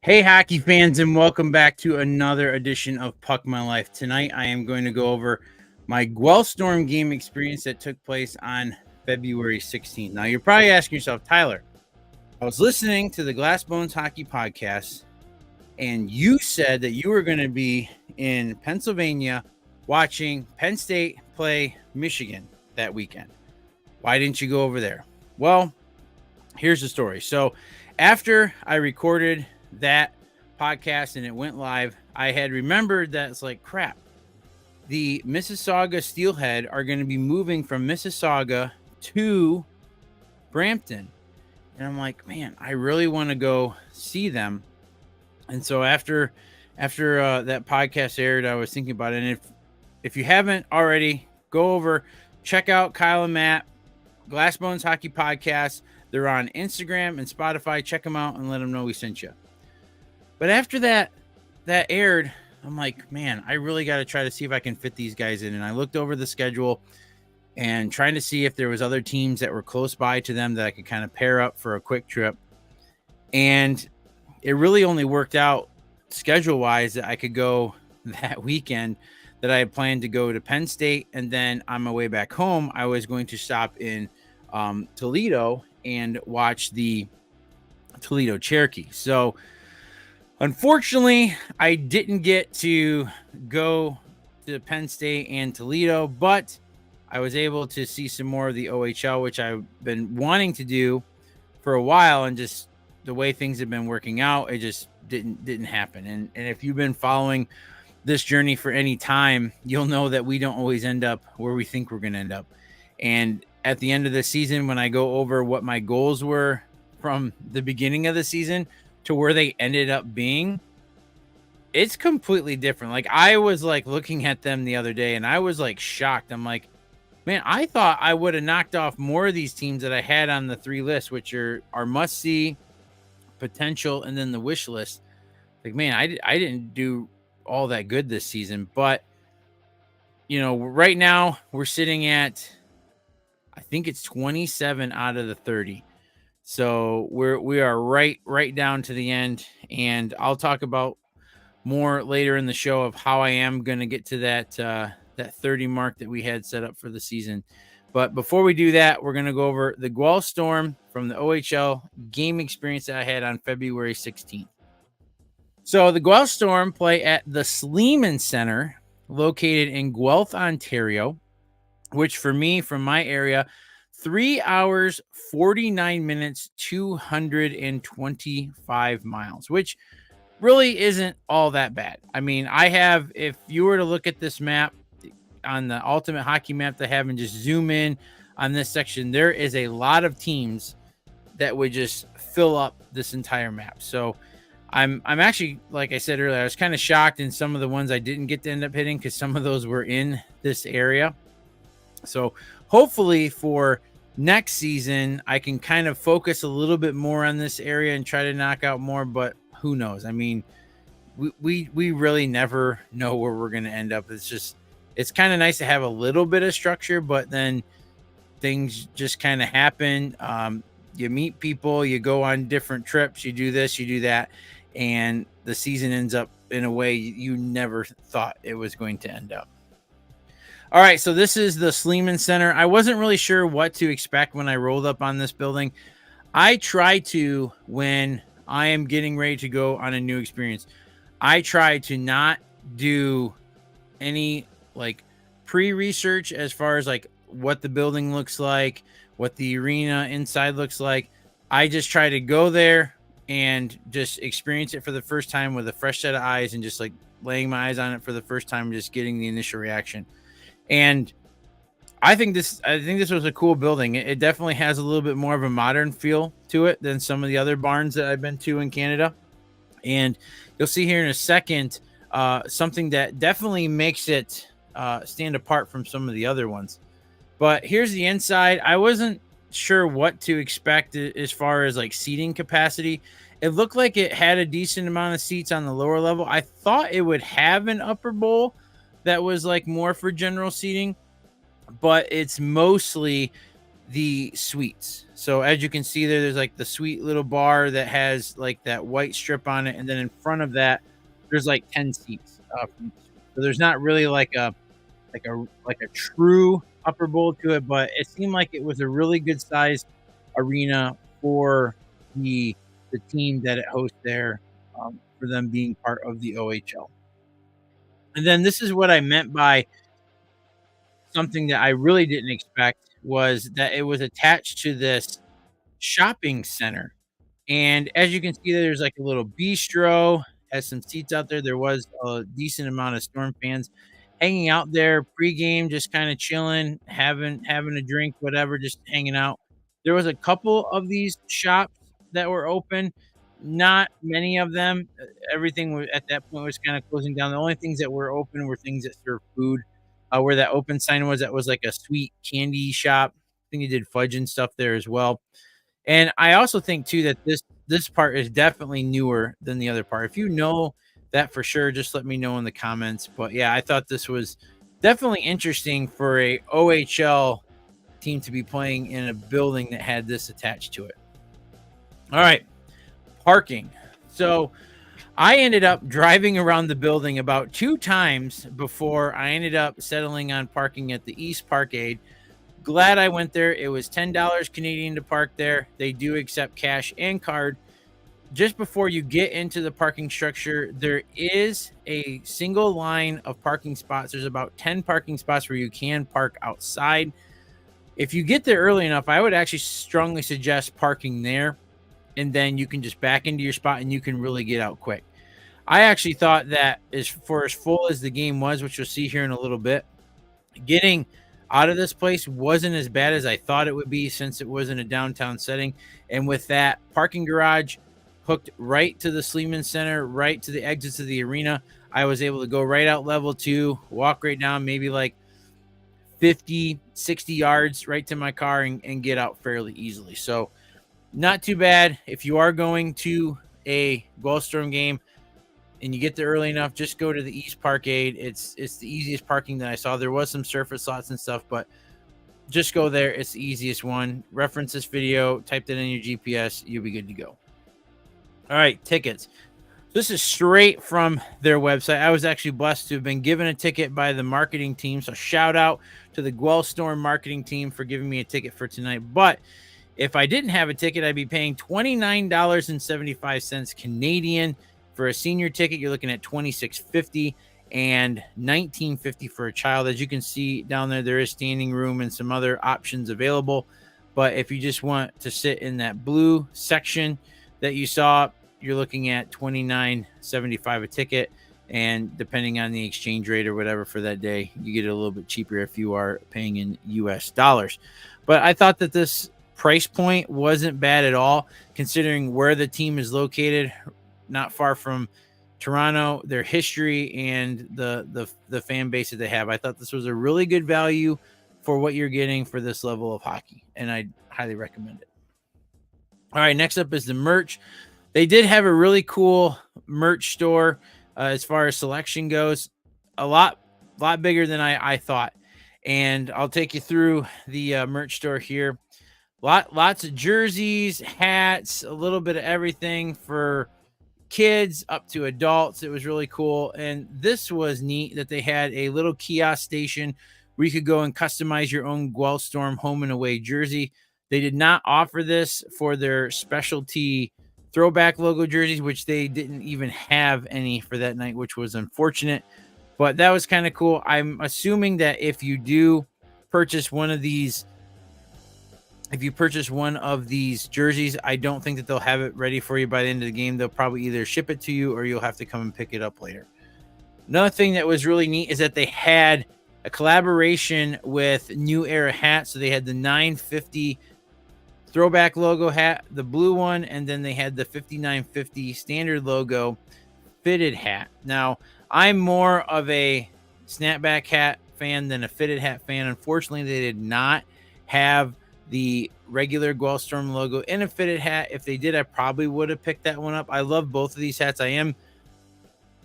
Hey, hockey fans, and welcome back to another edition of Puck My Life. Tonight, I am going to go over my Guelph Storm game experience that took place on February 16th. Now, you're probably asking yourself, Tyler, I was listening to the Glass Bones Hockey Podcast, and you said that you were going to be in Pennsylvania watching Penn State play Michigan that weekend. Why didn't you go over there? Well, here's the story. So, after I recorded that podcast and it went live, I had remembered that it's like, crap, the Mississauga Steelhead are going to be moving from Mississauga to Brampton. And I'm like, man, I really want to go see them. And so after that podcast aired, I was thinking about it. And if you haven't already, go over, check out Kyle and Matt, Glass Bones Hockey Podcast. They're on Instagram and Spotify. Check them out and let them know we sent you. But after that aired, I'm like, man, I really got to try to see if I can fit these guys in. And I looked over the schedule and trying to see if there was other teams that were close by to them that I could kind of pair up for a quick trip. And it really only worked out schedule-wise that I could go that weekend that I had planned to go to Penn State. And then on my way back home, I was going to stop in Toledo and watch the Toledo Cherokee. So unfortunately, I didn't get to go to Penn State and Toledo, but I was able to see some more of the OHL, which I've been wanting to do for a while, and just the way things have been working out, it just didn't happen. And if you've been following this journey for any time, you'll know that we don't always end up where we think we're going to end up. And at the end of the season, when I go over what my goals were from the beginning of the season to where they ended up being, it's completely different. Like, I was like looking at them the other day and I was like shocked. I'm like, man, I thought I would have knocked off more of these teams that I had on the three lists, which are must see, potential, and then the wish list. Like, man, I didn't do all that good this season, but you know, right now we're sitting at, I think it's 27 out of the 30. So we are right down to the end, and I'll talk about more later in the show of how I am going to get to that 30 mark that we had set up for the season. But before we do that, we're going to go over the Guelph Storm from the OHL game experience that I had on February 16th. So the Guelph Storm play at the Sleeman Center, located in Guelph, Ontario, which for me, from my area, 3 hours, 49 minutes, 225 miles, which really isn't all that bad. I mean, if you were to look at this map on the Ultimate Hockey map they have and just zoom in on this section, there is a lot of teams that would just fill up this entire map. So I'm actually, like I said earlier, I was kind of shocked in some of the ones I didn't get to end up hitting because some of those were in this area. So hopefully for next season, I can kind of focus a little bit more on this area and try to knock out more, but who knows? I mean, we really never know where we're going to end up. It's kind of nice to have a little bit of structure, but then things just kind of happen. You meet people, you go on different trips, you do this, you do that, and the season ends up in a way you never thought it was going to end up. All right, so this is the Sleeman Center. I wasn't really sure what to expect when I rolled up on this building. I try to, when I am getting ready to go on a new experience, I try to not do any like pre-research as far as like what the building looks like, what the arena inside looks like. I just try to go there and just experience it for the first time with a fresh set of eyes and just like laying my eyes on it for the first time, just getting the initial reaction. And I think this was a cool building. It definitely has a little bit more of a modern feel to it than some of the other barns that I've been to in Canada. And you'll see here in a second something that definitely makes it stand apart from some of the other ones. But here's the inside. I wasn't sure what to expect as far as like seating capacity. It looked like it had a decent amount of seats on the lower level. I thought it would have an upper bowl that was like more for general seating, but it's mostly the suites. So as you can see there's like the sweet little bar that has like that white strip on it, and then in front of that there's like 10 seats. So there's not really like a true upper bowl to it, but it seemed like it was a really good sized arena for the team that it hosts there, for them being part of the OHL. And then this is what I meant by something that I really didn't expect, was that it was attached to this shopping center. And as you can see, there's like a little bistro, has some seats out there. There was a decent amount of Storm fans hanging out there pregame, just kind of chilling, having a drink, whatever, just hanging out. There was a couple of these shops that were open, not many of them. Everything was, at that point, was kind of closing down. The only things that were open were things that serve food. Where that open sign was, that was like a sweet candy shop. I think he did fudge and stuff there as well. And I also think too that this part is definitely newer than the other part. If you know that for sure, just let me know in the comments. But yeah, I thought this was definitely interesting for a OHL team to be playing in a building that had this attached to it. All right, parking. So I ended up driving around the building about 2 times before I ended up settling on parking at the East Parkade. Glad I went there. It was $10 Canadian to park there. They do accept cash and card. Just before you get into the parking structure, there is a single line of parking spots. There's about 10 parking spots where you can park outside. If you get there early enough, I would actually strongly suggest parking there, and then you can just back into your spot and you can really get out quick. I actually thought that as full as the game was, which you'll see here in a little bit, getting out of this place wasn't as bad as I thought it would be, since it was in a downtown setting. And with that parking garage hooked right to the Sleeman Center, right to the exits of the arena, I was able to go right out level 2, walk right down, maybe like 50, 60 yards right to my car, and get out fairly easily. So not too bad. If you are going to a Guelph Storm game and you get there early enough, just go to the East Parkade. It's the easiest parking that I saw. There was some surface lots and stuff, but just go there. It's the easiest one. Reference this video, type that in your GPS, you'll be good to go. All right, tickets. This is straight from their website. I was actually blessed to have been given a ticket by the marketing team. So shout out to the Guelph Storm marketing team for giving me a ticket for tonight. But if I didn't have a ticket, I'd be paying $29.75 Canadian. For a senior ticket, you're looking at $26.50 and $19.50 for a child. As you can see down there, there is standing room and some other options available. But if you just want to sit in that blue section that you saw, you're looking at $29.75 a ticket. And depending on the exchange rate or whatever for that day, you get it a little bit cheaper if you are paying in US dollars. But I thought that this price point wasn't bad at all, considering where the team is located, not far from Toronto, their history, and the fan base that they have. I thought this was a really good value for what you're getting for this level of hockey, and I highly recommend it. All right, next up is the merch. They did have a really cool merch store as far as selection goes, a lot bigger than I thought. And I'll take you through the merch store here. Lots of jerseys, hats, a little bit of everything for kids up to adults. It was really cool. And this was neat that they had a little kiosk station where you could go and customize your own Guelph Storm home and away jersey. They did not offer this for their specialty throwback logo jerseys, which they didn't even have any for that night, which was unfortunate. But that was kind of cool. I'm assuming that if you do purchase one of these, jerseys, I don't think that they'll have it ready for you by the end of the game. They'll probably either ship it to you or you'll have to come and pick it up later. Another thing that was really neat is that they had a collaboration with New Era hats. So they had the 950 throwback logo hat, the blue one, and then they had the 5950 standard logo fitted hat. Now, I'm more of a snapback hat fan than a fitted hat fan. Unfortunately, they did not have the regular Guelph Storm logo in a fitted hat. If they did, I probably would have picked that one up. I love both of these hats. I am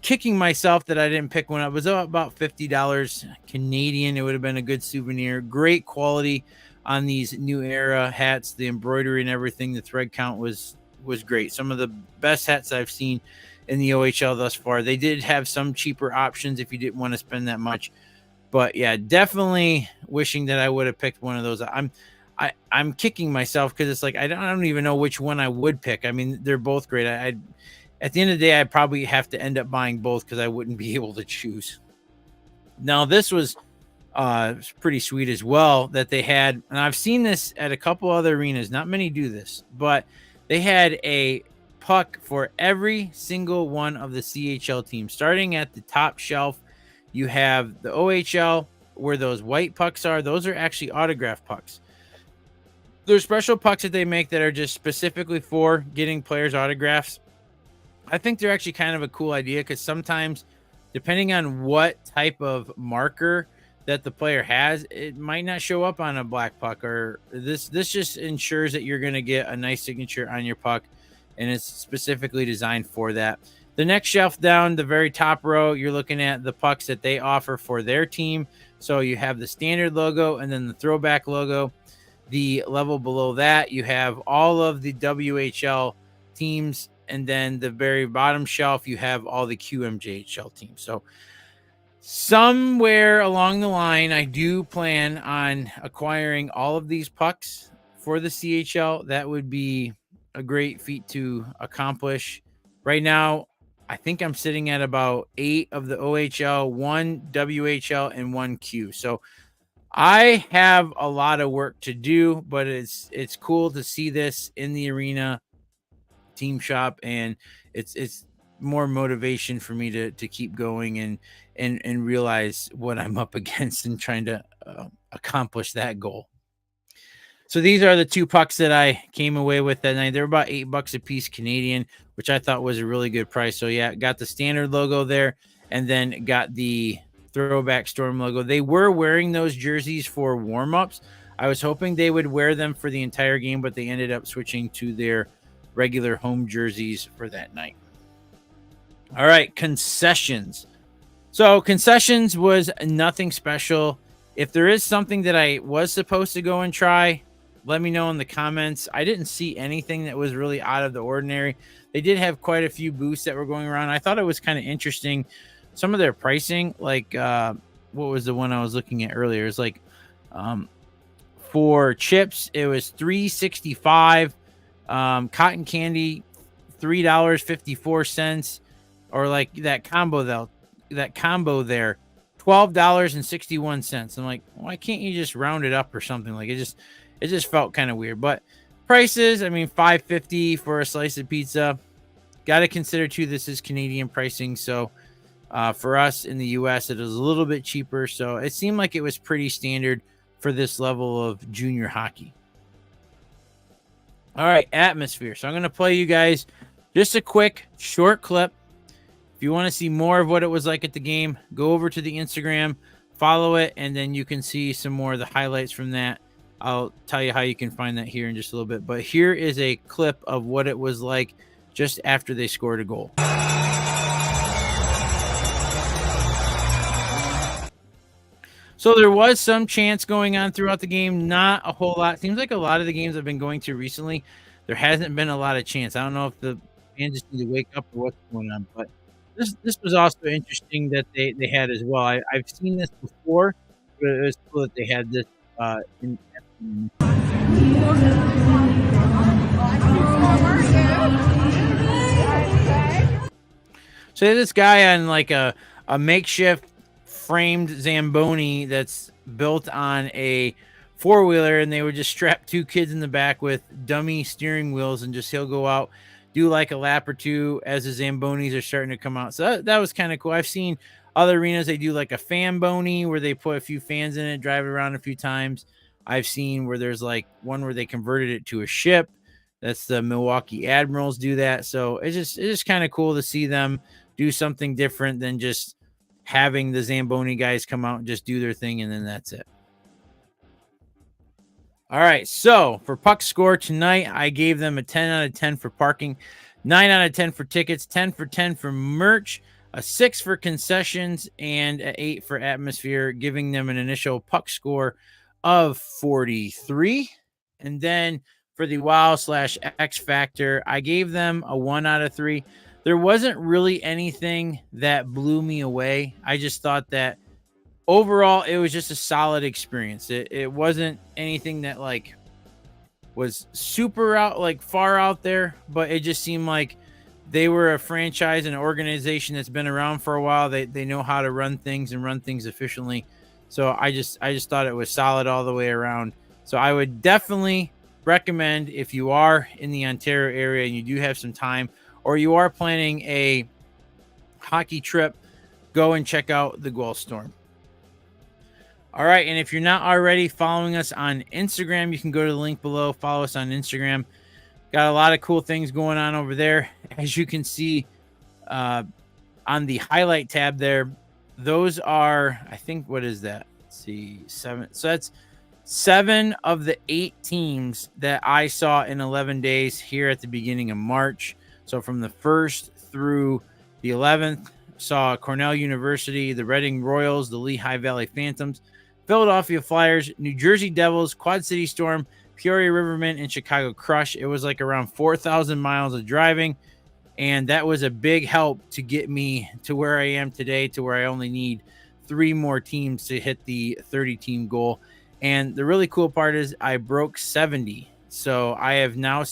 kicking myself that I didn't pick one up. It was about $50 Canadian. It would have been a good souvenir. Great quality. on these new era hats. The embroidery and everything, the thread count was great. Some of the best hats I've seen in the OHL thus far. They did have some cheaper options if you didn't want to spend that much. But yeah, definitely wishing that I would have picked one of those. I'm kicking myself because it's like I don't even know which one I would pick. I mean, they're both great. I at the end of the day, I'd probably have to end up buying both because I wouldn't be able to choose. Now, this was pretty sweet as well that they had, and I've seen this at a couple other arenas. Not many do this, but they had a puck for every single one of the CHL teams. Starting at the top shelf, you have the OHL, where those white pucks are. Those are actually autograph pucks. There's special pucks that they make that are just specifically for getting players' autographs. I think they're actually kind of a cool idea because sometimes, depending on what type of marker that the player has, it might not show up on a black puck, or this just ensures that you're going to get a nice signature on your puck, and it's specifically designed for that. The next shelf down, the very top row, you're looking at the pucks that they offer for their team. So you have the standard logo and then the throwback logo. The level below that, you have all of the WHL teams, and then the very bottom shelf, you have all the QMJHL teams. So somewhere along the line, I do plan on acquiring all of these pucks for the CHL. That would be a great feat to accomplish. Right now, I think I'm sitting at about 8 of the OHL, 1 WHL, and 1 Q. So I have a lot of work to do, but it's cool to see this in the arena team shop, and it's more motivation for me to keep going and realize what I'm up against and trying to accomplish that goal. So these are the 2 pucks that I came away with that night. They're about $8 a piece Canadian, which I thought was a really good price. So yeah, got the standard logo there, and then got the throwback Storm logo. They were wearing those jerseys for warm-ups. I was hoping they would wear them for the entire game, but they ended up switching to their regular home jerseys for that night. All right, concessions. So concessions was nothing special. If there is something that I was supposed to go and try, let me know in the comments. I didn't see anything that was really out of the ordinary. They did have quite a few booths that were going around. I thought it was kind of interesting. Some of their pricing, like what was the one I was looking at earlier? It's like for chips, it was $3.65. Cotton candy, $3.54, or like that combo there, $12.61. I'm like, why can't you just round it up or something? Like it just felt kind of weird. But prices, I mean, $5.50 for a slice of pizza. Got to consider too, this is Canadian pricing, so for us in the US, it is a little bit cheaper. So it seemed like it was pretty standard for this level of junior hockey. All right, atmosphere. So I'm going to play you guys just a quick short clip. If you want to see more of what it was like at the game, go over to the Instagram, follow it, and then you can see some more of the highlights from that. I'll tell you how you can find that here in just a little bit. But here is a clip of what it was like just after they scored a goal. So there was some chance going on throughout the game, not a whole lot. Seems like a lot of the games I've been going to recently, there hasn't been a lot of chance. I don't know if the fans just need to wake up or what's going on, but this was also interesting that they had as well. I've seen this before, but it was cool that they had this in. So this guy on like a makeshift framed Zamboni that's built on a 4-wheeler, and they would just strap 2 kids in the back with dummy steering wheels, and just he'll go out, do like a lap or 2 as the Zambonis are starting to come out. So that was kind of cool. I've seen other arenas, they do like a fan bony where they put a few fans in it, drive it around a few times. I've seen where there's like one where they converted it to a ship. That's the Milwaukee Admirals do that. So it's just kind of cool to see them do something different than just having the Zamboni guys come out and just do their thing, and then that's it. All right, so for puck score tonight, I gave them a 10 out of 10 for parking, 9 out of 10 for tickets, 10 for 10 for merch, a 6 for concessions, and an 8 for atmosphere, giving them an initial puck score of 43. And then for the wow slash X factor, I gave them a 1 out of 3. There wasn't really anything that blew me away. I just thought that overall it was just a solid experience. It wasn't anything that like was super out like far out there, but it just seemed like they were a franchise and an organization that's been around for a while. They know how to run things and run things efficiently. So I just thought it was solid all the way around. So I would definitely recommend, if you are in the Ontario area and you do have some time, or you are planning a hockey trip, go and check out the Guelph Storm. All right. And if you're not already following us on Instagram, you can go to the link below, follow us on Instagram. Got a lot of cool things going on over there. As you can see on the highlight tab there, those are, I think, what is that? Let's see, 7. So that's 7 of the 8 teams that I saw in 11 days here at the beginning of March. So from the 1st through the 11th, saw Cornell University, the Reading Royals, the Lehigh Valley Phantoms, Philadelphia Flyers, New Jersey Devils, Quad City Storm, Peoria Rivermen, and Chicago Crush. It was like around 4,000 miles of driving, and that was a big help to get me to where I am today, to where I only need 3 more teams to hit the 30-team goal. And the really cool part is I broke 70. So I have now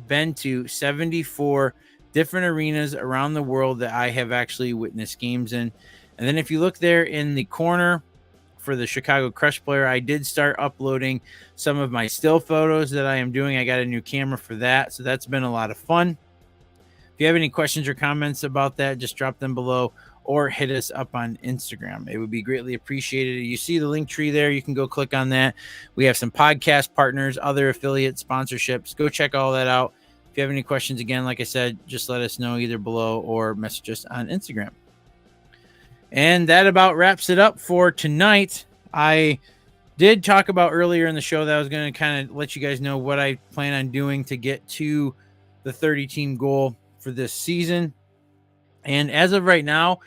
been to 74 different arenas around the world that I have actually witnessed games in. And then if you look there in the corner for the Chicago Crush player, I did start uploading some of my still photos that I am doing. I got a new camera for that, so that's been a lot of fun. If you have any questions or comments about that, just drop them below or hit us up on Instagram. It would be greatly appreciated. You see the link tree there. You can go click on that. We have some podcast partners, other affiliate sponsorships. Go check all that out. If you have any questions, again, like I said, just let us know either below or message us on Instagram. And that about wraps it up for tonight. I did talk about earlier in the show that I was going to kind of let you guys know what I plan on doing to get to the 30-team goal for this season. And as of right now,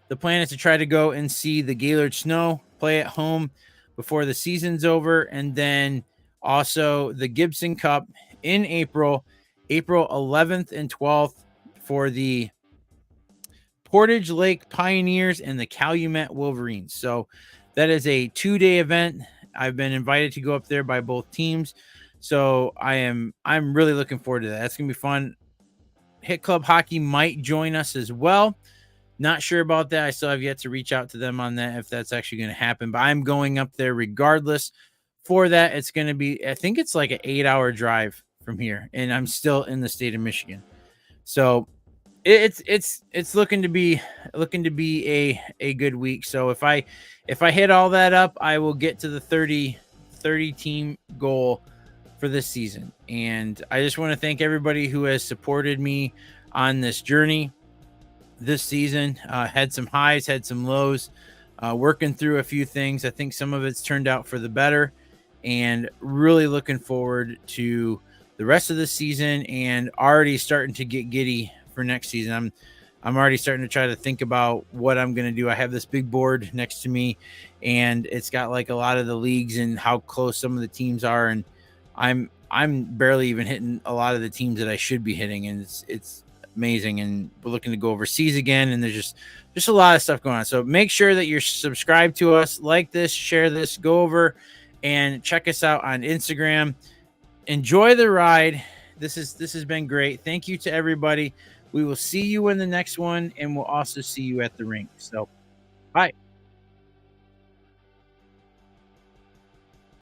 the plan is to try to go and see the Gaylord Snow play at home before the season's over. And then also the Gibson Cup in April 11th and 12th for the Portage Lake Pioneers and the Calumet Wolverines. So that is a 2-day event. I've been invited to go up there by both teams. So I'm really looking forward to that. That's going to be fun. Hit Club Hockey might join us as well. Not sure about that. I still have yet to reach out to them on that, if that's actually going to happen. But I'm going up there regardless. For that, it's going to be, I think it's like an 8-hour drive from here. And I'm still in the state of Michigan. So it's looking to be a good week. So if I hit all that up, I will get to the 30 team goal for this season. And I just want to thank everybody who has supported me on this journey this season. Had some highs, had some lows, working through a few things. I think some of it's turned out for the better, and really looking forward to the rest of the season and already starting to get giddy for next season. I'm already starting to try to think about what I'm going to do. I have this big board next to me, and it's got like a lot of the leagues and how close some of the teams are. And I'm barely even hitting a lot of the teams that I should be hitting. And it's amazing. And we're looking to go overseas again. And there's just a lot of stuff going on. So make sure that you're subscribed to us, like this, share this, go over and check us out on Instagram. Enjoy the ride. This has been great. Thank you to everybody. We will see you in the next one, and we'll also see you at the rink. So, bye.